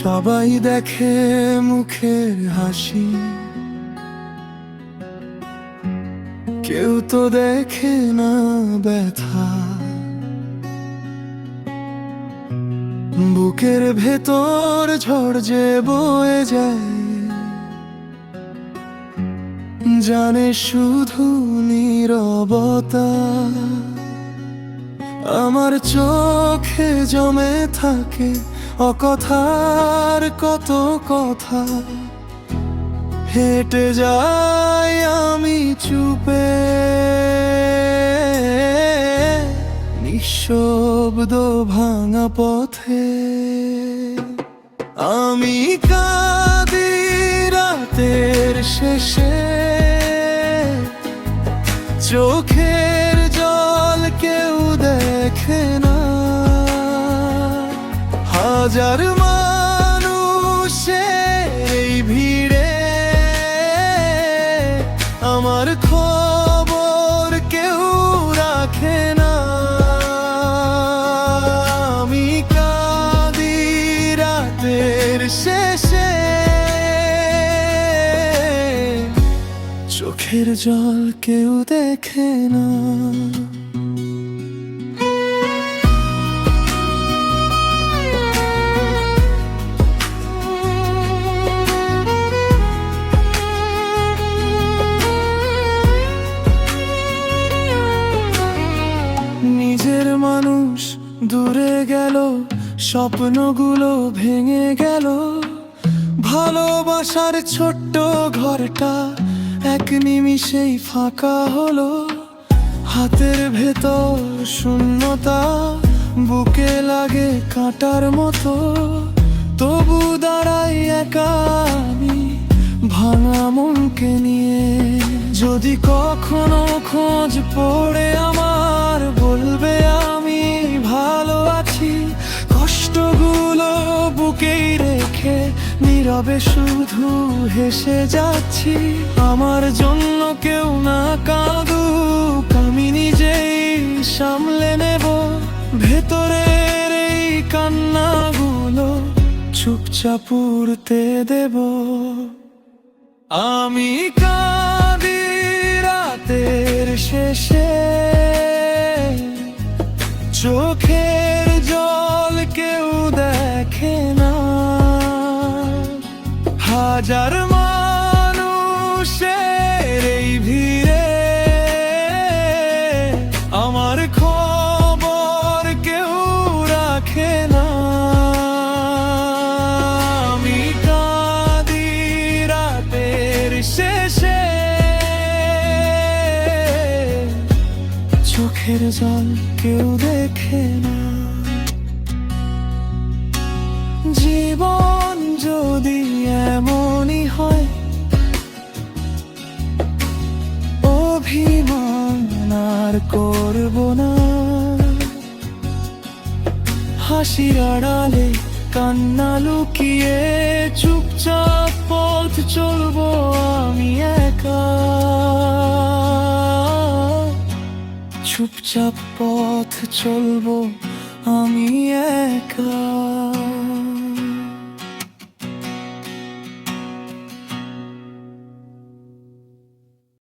সবাই দেখে মুখের হাসি, কেউ তো দেখে না ব্যথা। বুকের ভেতর ঝড় যে বয়ে যায়, জানে শুধু নীরবতা। আমার চোখে জমে থাকে অকথার কত কথা, হেঁটে যাই আমি চুপে, নিঃশব্দ ভাঙা পথে। আমি কাঁদি রাতের শেষে, চোখের জল কেউ দেখে না। হাজার মানুষের এই ভিড়ে আমার খবর কেউ রাখে না। আমি কাঁদি রাতের শেষে, চোখের জল কেউ দেখে না। নিজের মানুষ দূরে গেল, স্বপ্নগুলো ভেঙে গেল। ভালোবাসার ছোট্ট ঘরটা এক নিমিষেই ফাঁকা হলো। হাতের ভেতর শূন্যতা, বুকে লাগে কাঁটার মতো। তবু দাঁড়াই একা আমি ভাঙা মনকে নিয়ে। যদি কখনো খোঁজ পড়ে আমার, বলবে আমি ভালো আছি। কষ্টগুলো বুকেই রেখে নীরবে শুধু হেসে যাচ্ছি। আমার জন্য কেউ না কাঁদুক, আমি নিজেই সামলে নেব। ভেতরের এই কান্নাগুলো চুপচাপ উড়তে দেব। আমি কাঁদি রাতের শেষে, চোখের জল কেউ দেখে না। হাজার মানুষের এই ভিড়ে আমার খবর কেউ রাখে না। আমি কাঁদি রাতের শেষে, চোখের জল কেউ দেখে না। জীবন যদি এমনই হয়, অভিমান আর করব না। হাসির আড়ালে কান্না লুকিয়ে চুপচাপ পথ চলবো আমি একা। চুপচাপ পথ চলবো আমি একা।